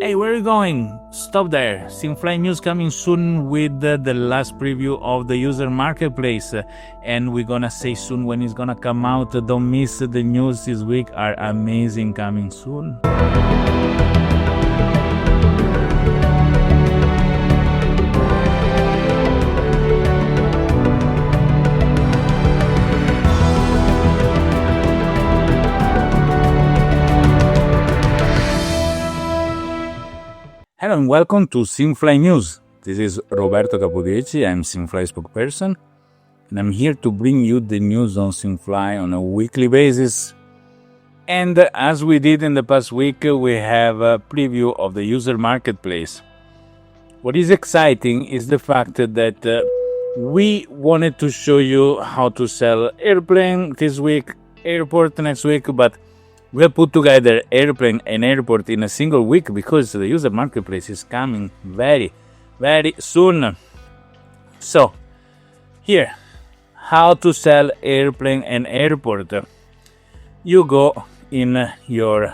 Hey, where are you going? Stop there. SimFly news coming soon with the last preview of the user marketplace. And we're gonna say soon when it's gonna come out. Don't miss the news this week, are amazing, coming soon. Hello and welcome to SimFly News. This is Roberto Capodici, I'm SimFly spokesperson, and I'm here to bring you the news on SimFly on a weekly basis. And as we did in the past week, we have a preview of the user marketplace. What is exciting is the fact that we wanted to show you how to sell airplane this week, airport next week, but we have put together airplane and airport in a single week because the user marketplace is coming very, very soon. So, here, how to sell airplane and airport. You go in your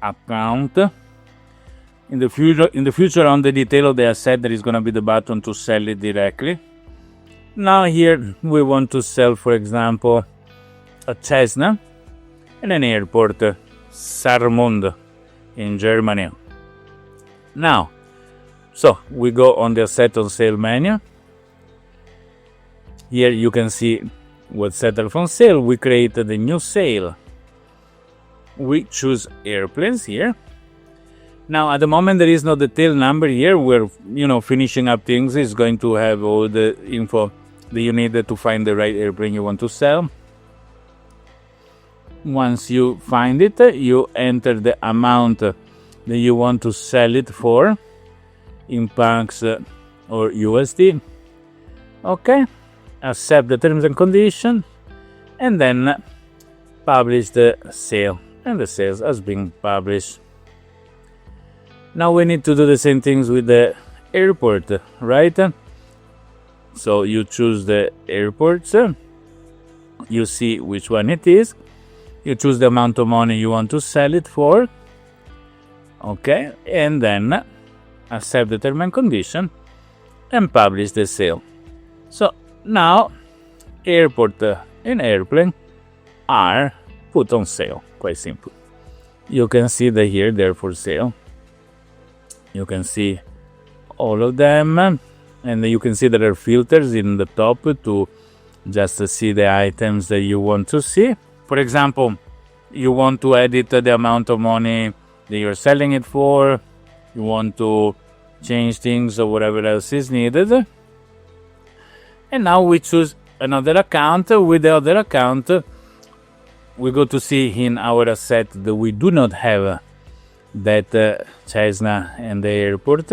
account. In the future, on the detail of the asset, there is going to be the button to sell it directly. Now here, we want to sell, for example, a Cessna and an airport, Saarmund in Germany. Now, so we go on the set on sale menu. Here you can see what's settled from sale. We create the new sale. We choose airplanes here. Now at the moment there is no detail number here. We're finishing up things. It's going to have all the info that you need to find the right airplane you want to sell. Once you find it, you enter the amount that you want to sell it for in pounds or USD. Okay, accept the terms and conditions, and then publish the sale. And the sales has been published. Now we need to do the same things with the airport, right? So you choose the airports. You see which one it is. You choose the amount of money you want to sell it for. Okay, and then accept the term and condition and publish the sale. So now airport and airplane are put on sale. Quite simple. You can see that here they're for sale. You can see all of them, and you can see there are filters in the top to just see the items that you want to see. For example, you want to edit the amount of money that you're selling it for. You want to change things or whatever else is needed. And now we choose another account. With the other account, we go to see in our asset that we do not have that Cessna and the airport.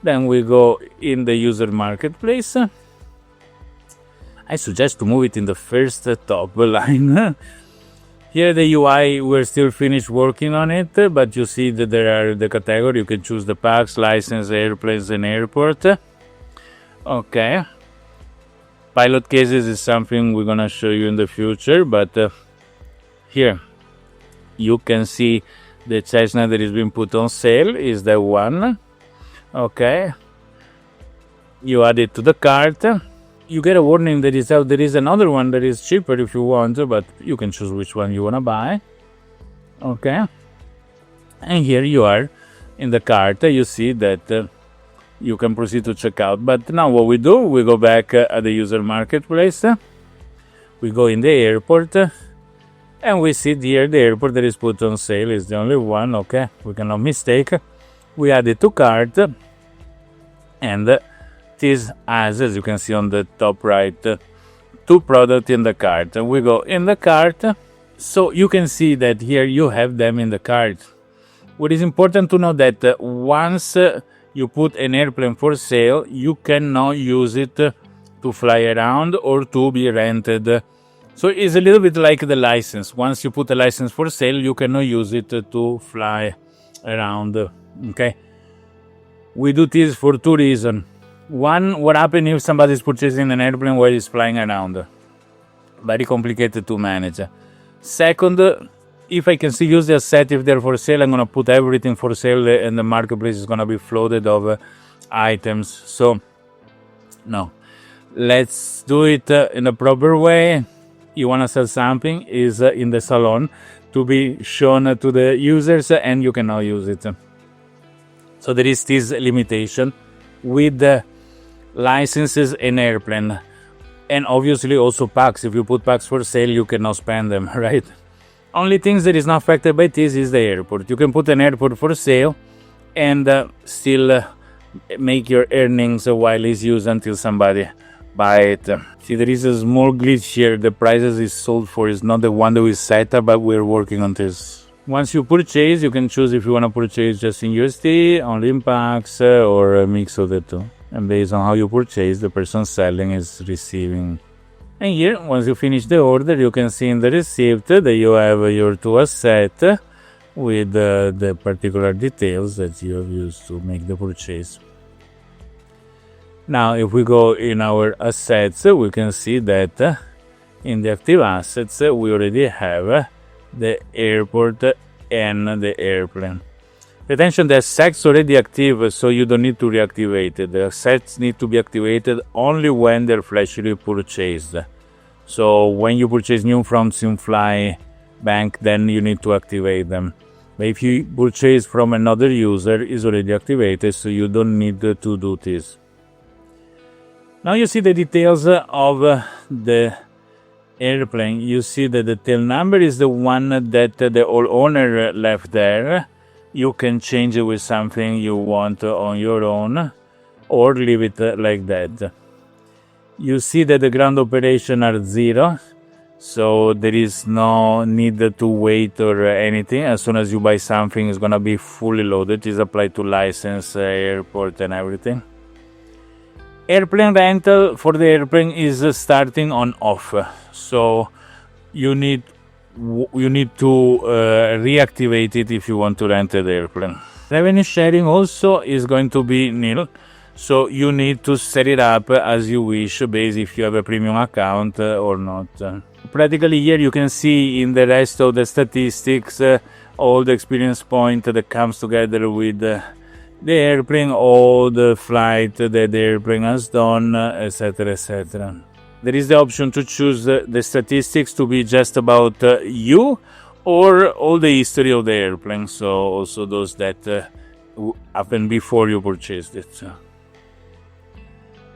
Then we go in the user marketplace. I suggest to move it in the first top line. Here the UI, we're still finished working on it, but you see that there are the category. You can choose the packs, license, airplanes, and airport. Okay. Pilot cases is something we're gonna show you in the future, but here you can see the Cessna that is being put on sale is the one. Okay. You add it to the cart. You get a warning that there is another one that is cheaper if you want, but you can choose which one you want to buy. Okay. And here you are in the cart. You see that you can proceed to checkout. But now what we do, we go back at the user marketplace. We go in the airport. And we see here the airport that is put on sale is the only one. Okay. We cannot mistake. We add it to cart. And as you can see on the top right, two products in the cart. We go in the cart, so you can see that here you have them in the cart. What is important to know that once you put an airplane for sale, you cannot use it to fly around or to be rented. So it's a little bit like the license. Once you put a license for sale, you cannot use it to fly around. Okay. We do this for two reasons. One, what happens if somebody is purchasing an airplane while it's flying around? Very complicated to manage. Second, if I can still use the asset, if they're for sale, I'm gonna put everything for sale, and the marketplace is gonna be flooded of items. So no, let's do it in a proper way. You wanna sell something is in the salon to be shown to the users, and you cannot use it. So there is this limitation with the licenses and airplane, and obviously also packs. If you put packs for sale, you cannot spend them, right? Only things that is not affected by this is the airport. You can put an airport for sale and still make your earnings while it's used until somebody buy it. See, there is a small glitch here. The prices is sold for is not the one that we set up, but we're working on this. Once you purchase, you can choose if you want to purchase just in USD, only in packs, or a mix of the two. And based on how you purchase, the person selling is receiving. And here, once you finish the order, you can see in the receipt that you have your two assets with the particular details that you have used to make the purchase. Now, if we go in our assets, we can see that in the active assets, we already have the airport and the airplane. Pay attention, the assets already active, so you don't need to reactivate it. The assets need to be activated only when they're freshly purchased. So when you purchase new from SimFly bank, then you need to activate them. But if you purchase from another user, it's already activated, so you don't need to do this. Now you see the details of the airplane. You see that the tail number is the one that the old owner left there. You can change it with something you want on your own, or leave it like that. You see that the ground operation are 0, so there is no need to wait or anything. As soon as you buy something, it's gonna be fully loaded. It's applied to license, airport, and everything. Airplane rental for the airplane is starting on off, so you need to reactivate it if you want to rent the airplane. Revenue sharing also is going to be nil, so you need to set it up as you wish, based if you have a premium account or not. Practically here you can see in the rest of the statistics all the experience point that comes together with the airplane, all the flight that the airplane has done, etc, etc. There is the option to choose the statistics to be just about you, or all the history of the airplane, so also those that happened before you purchased it.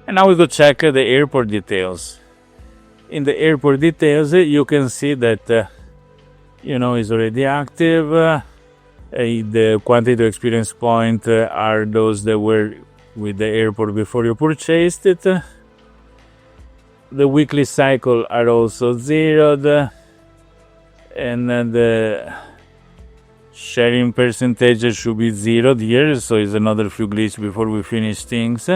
And now we go check the airport details. In the airport details, you can see that it's already active. The quantity of experience point are those that were with the airport before you purchased it. The weekly cycle are also zeroed, and the sharing percentage should be zeroed here, so it's another few glitch before we finish things.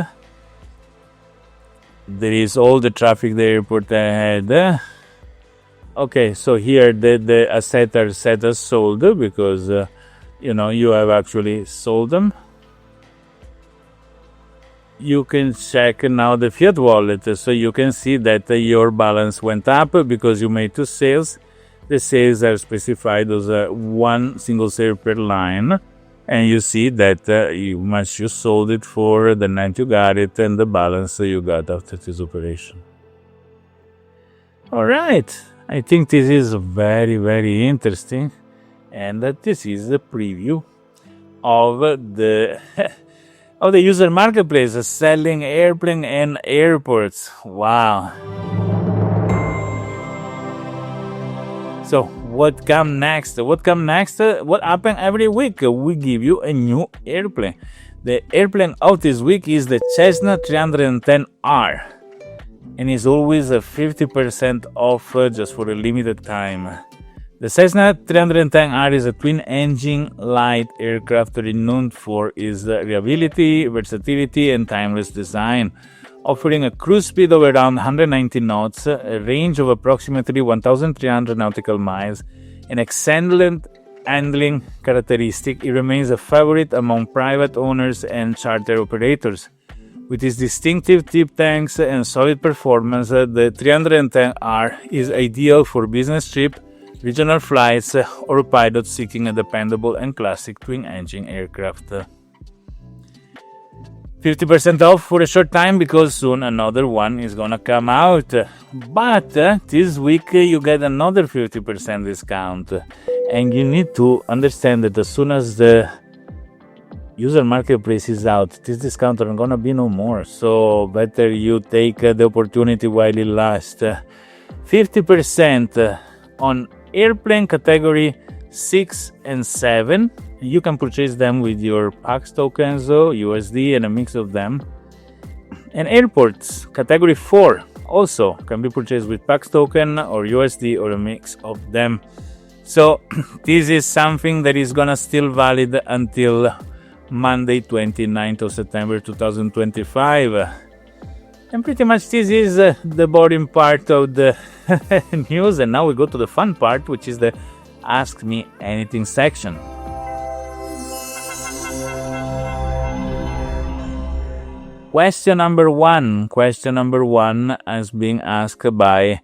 There is all the traffic the airport had. Okay, so here the assets are set as sold because you have actually sold them. You can check now the fiat wallet, so you can see that your balance went up because you made 2 sales. The sales are specified as one single sale per line, and you see that how much you sold it for, the night you got it, and the balance you got after this operation. All right, I think this is very, very interesting, and that this is the preview of the of the user marketplace selling airplane and airports. Wow. So what come next? What happen every week? We give you a new airplane. The airplane of this week is the Cessna 310R, and is always a 50% off just for a limited time. The Cessna 310R is a twin-engine light aircraft renowned for its reliability, versatility, and timeless design, offering a cruise speed of around 190 knots, a range of approximately 1,300 nautical miles, and excellent handling characteristic. It remains a favorite among private owners and charter operators. With its distinctive tip tanks and solid performance, the 310R is ideal for business trips, regional flights, or pilots seeking a dependable and classic twin-engine aircraft. 50% off for a short time because soon another one is gonna come out. But this week you get another 50% discount. And you need to understand that as soon as the user marketplace is out, this discount are gonna be no more. So better you take the opportunity while it lasts. 50% on airplane category 6 and 7. You can purchase them with your PAX tokens, USD, and a mix of them. And airports category 4 also can be purchased with PAX token or USD or a mix of them. So this is something that is gonna still valid until Monday 29th of September 2025. And pretty much this is the boring part of the news, and now we go to the fun part, which is the Ask Me Anything section. Question number one is being asked by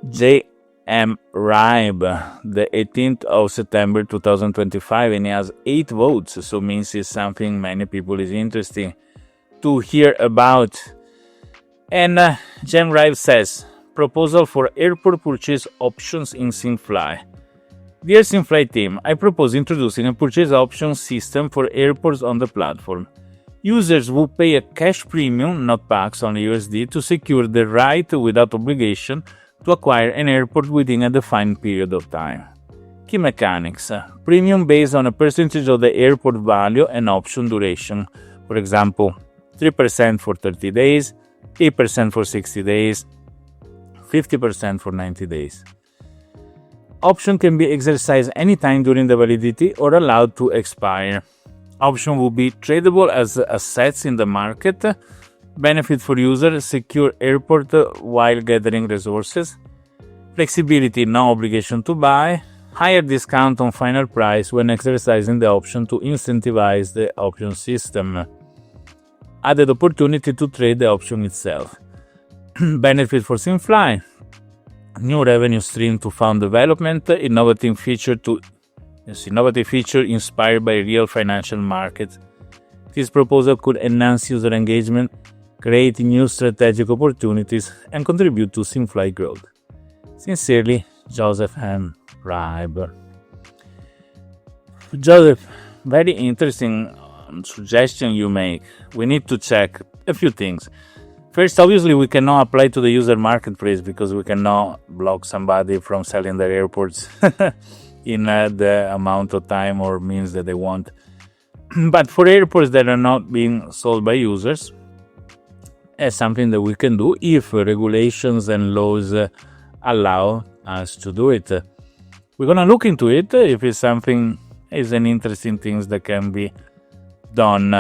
J.M. Ribe, the 18th of September 2025, and he has 8 votes, so means it's something many people is interesting to hear about. And J.M. Ribe says, proposal for airport purchase options in SimFly. Dear SimFly team, I propose introducing a purchase option system for airports on the platform. Users will pay a cash premium, not PAX, only USD, to secure the right without obligation to acquire an airport within a defined period of time. Key mechanics. Premium based on a percentage of the airport value and option duration. For example, 3% for 30 days, 8% for 60 days, 50% for 90 days. Option can be exercised anytime during the validity or allowed to expire. Option will be tradable as assets in the market. Benefit for users, secure airport while gathering resources. Flexibility, no obligation to buy. Higher discount on final price when exercising the option to incentivize the option system. Added opportunity to trade the option itself. Benefit for SimFly. New revenue stream to fund development. Innovative feature inspired by real financial markets. This proposal could enhance user engagement, create new strategic opportunities, and contribute to SimFly growth. Sincerely, Joseph M. Ribe. Joseph, very interesting suggestion you make. We need to check a few things. First, obviously, we cannot apply to the user marketplace because we cannot block somebody from selling their airports in the amount of time or means that they want. But for airports that are not being sold by users, it's something that we can do if regulations and laws allow us to do it. We're going to look into it if it's something, is an interesting thing that can be done.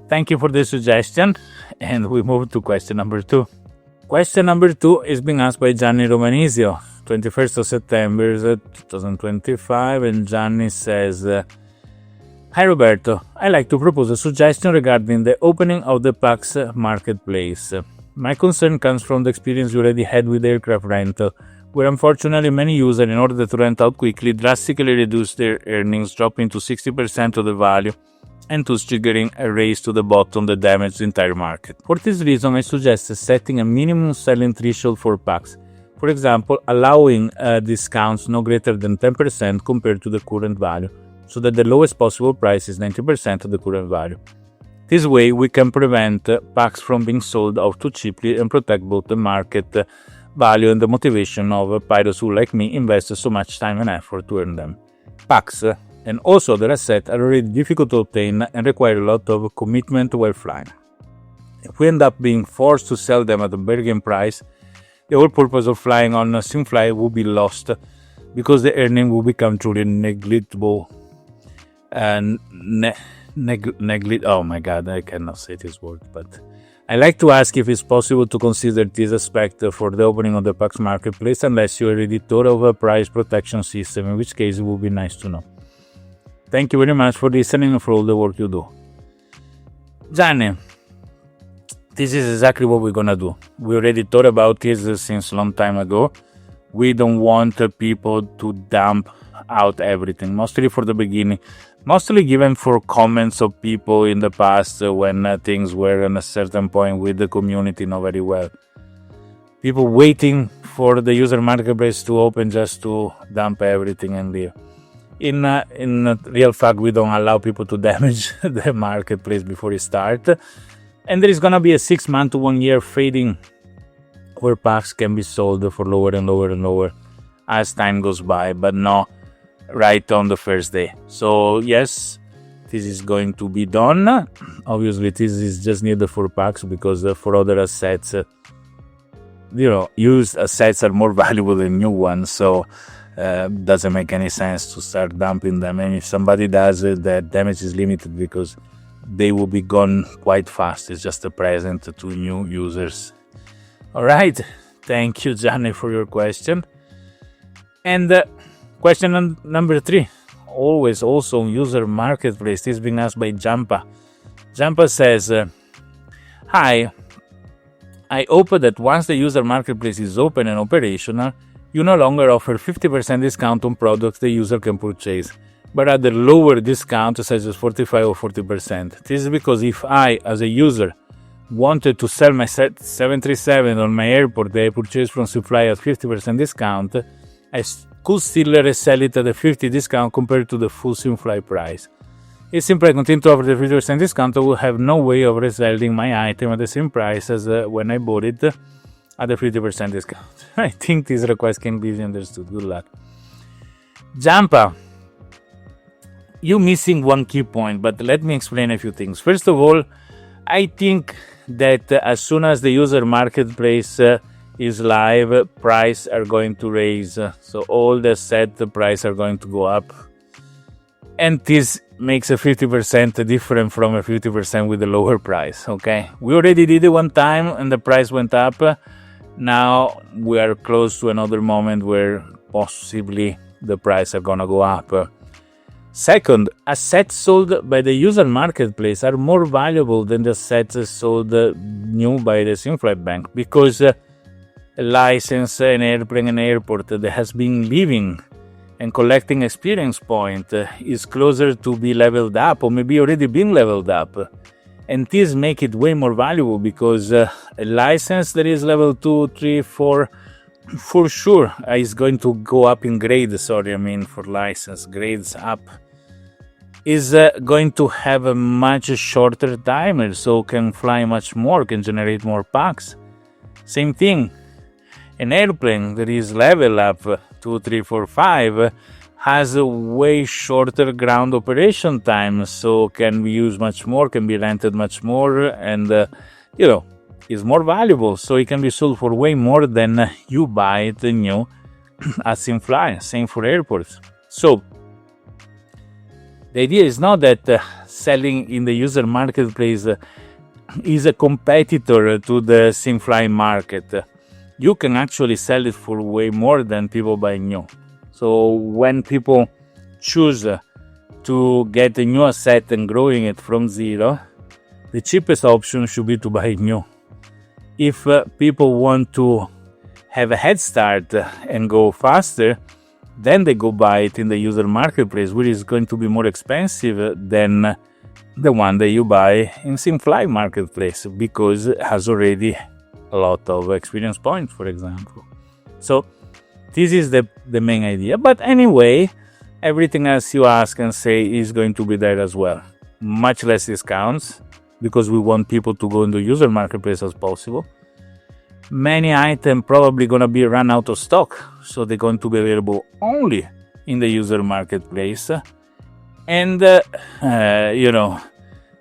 Thank you for the suggestion, and we move to question number 2. Question number 2 is being asked by Gianni Romanizio, 21st of September 2025, and Gianni says, Hi Roberto, I'd like to propose a suggestion regarding the opening of the PAX marketplace. My concern comes from the experience we already had with aircraft rental, where unfortunately many users, in order to rent out quickly, drastically reduce their earnings, dropping to 60% of the value, and thus triggering a race to the bottom that damaged the entire market. For this reason, I suggest setting a minimum selling threshold for PAX. For example, allowing discounts no greater than 10% compared to the current value, so that the lowest possible price is 90% of the current value. This way, we can prevent PAX from being sold out too cheaply and protect both the market value and the motivation of pilots who, like me, invest so much time and effort to earn them. PAX and also other assets are already difficult to obtain and require a lot of commitment while flying. If we end up being forced to sell them at a bargain price, the whole purpose of flying on SimFly will be lost because the earning will become truly negligible. Oh my god, I cannot say this word, but I like to ask if it's possible to consider this aspect for the opening of the PAX marketplace unless you already thought of a price protection system, in which case it would be nice to know. Thank you very much for listening and for all the work you do. Gianni, this is exactly what we're gonna do. We already thought about this since a long time ago. we don't want people to dump out everything, mostly for the beginning, mostly given for comments of people in the past when things were at a certain point with the community not very well. People waiting for the user marketplace to open just to dump everything and leave. In real fact, we don't allow people to damage the marketplace before it starts. And there is going to be a 6 month to 1 year fading where packs can be sold for lower and lower and lower as time goes by, but not right on the first day. So yes, this is going to be done. Obviously, this is just needed for packs because for other assets, used assets are more valuable than new ones. So doesn't make any sense to start dumping them. And if somebody does it, the damage is limited because they will be gone quite fast. It's just a present to new users. All right. Thank you, Gianni, for your question. And question number 3, always also on user marketplace. This is being asked by Jampa. Jampa says, hi, I hope that once the user marketplace is open and operational, you no longer offer 50% discount on products the user can purchase, but at the lower discount such as 45 or 40%. This is because if I, as a user, wanted to sell my 737 on my airport that I purchased from SimFly at 50% discount, I could still resell it at a 50% discount compared to the full SimFly price. If SimFly continued to offer the 50% discount, I would have no way of reselling my item at the same price as when I bought it at the 50% discount. I think this request can be understood. Good luck. Jampa, you're missing one key point, but let me explain a few things. First of all, I think that as soon as the user marketplace is live, price are going to raise. So all the set price are going to go up. And this makes a 50% different from a 50% with a lower price, okay? We already did it one time and the price went up. Now we are close to another moment where possibly the price are gonna go up. Second, assets sold by the user marketplace are more valuable than the assets sold new by the SimFly bank because a license, an airplane, an airport that has been living and collecting experience point is closer to be leveled up or maybe already been leveled up. And this make it way more valuable because a license that is level 2, 3, 4 for sure is going to go up in grade. For license grades up is going to have a much shorter timer, so can fly much more, can generate more packs. Same thing, an airplane that is level up 2, 3, 4, 5 has a way shorter ground operation time, so can be used much more, can be rented much more, and is more valuable, so it can be sold for way more than you buy it new at SimFly. Same for airports. So the idea is not that selling in the user marketplace is a competitor to the SimFly market. You can actually sell it for way more than people buy new. So when people choose to get a new asset and growing it from zero, the cheapest option should be to buy new. If people want to have a head start and go faster, then they go buy it in the user marketplace, which is going to be more expensive than the one that you buy in SimFly marketplace because it has already a lot of experience points, for example. So this is the main idea. But anyway, everything else you ask and say is going to be there as well. Much less discounts because we want people to go into user marketplace as possible. Many items probably going to be run out of stock, so they're going to be available only in the user marketplace. And,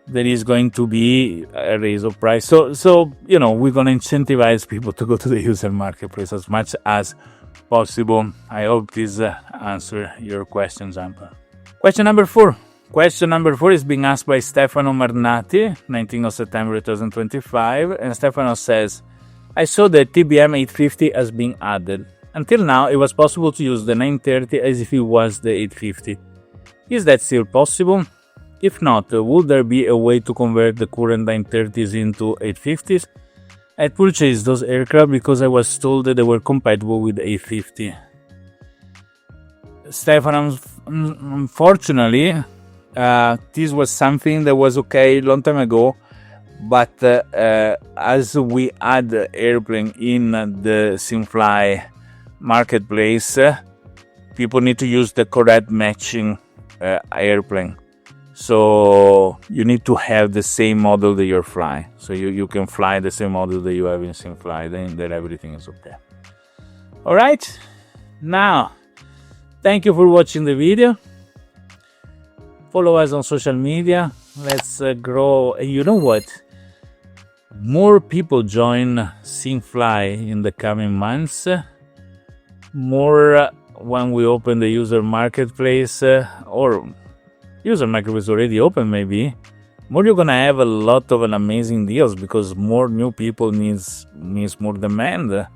there is going to be a raise of price. So we're going to incentivize people to go to the user marketplace as much as possible. I hope this answers your question, Zampa. Question number 4. Question number 4 is being asked by Stefano Marnati, 19th of September 2025. And Stefano says, I saw that TBM 850 has been added. Until now, it was possible to use the 930 as if it was the 850. Is that still possible? If not, would there be a way to convert the current 930s into 850s? I purchased those aircraft because I was told that they were compatible with A50. Stefan, unfortunately, this was something that was okay a long time ago, but as we add the airplane in the SimFly marketplace, people need to use the correct matching airplane. So you need to have the same model that you're flying. So you can fly the same model that you have in SimFly, then everything is okay. All right. Now, thank you for watching the video. Follow us on social media. Let's grow. You know what? More people join SimFly in the coming months. More when we open the user marketplace or user marketplace already open, maybe more you're gonna have a lot of amazing deals because more new people means more demand.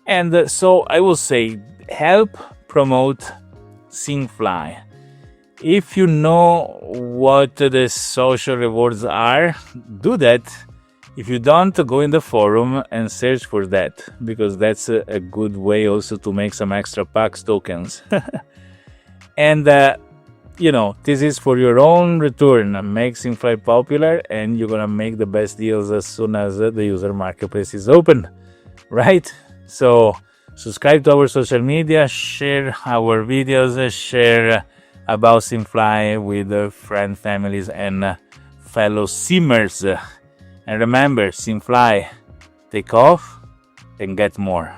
And so I will say help promote SimFly. If you know what the social rewards are, do that. If you don't, go in the forum and search for that, because that's a good way also to make some extra PAX tokens. And this is for your own return. Make SimFly popular, and you're gonna make the best deals as soon as the user marketplace is open, right? So subscribe to our social media, share our videos, share about SimFly with friends, families, and fellow simmers. And remember, SimFly, take off and get more.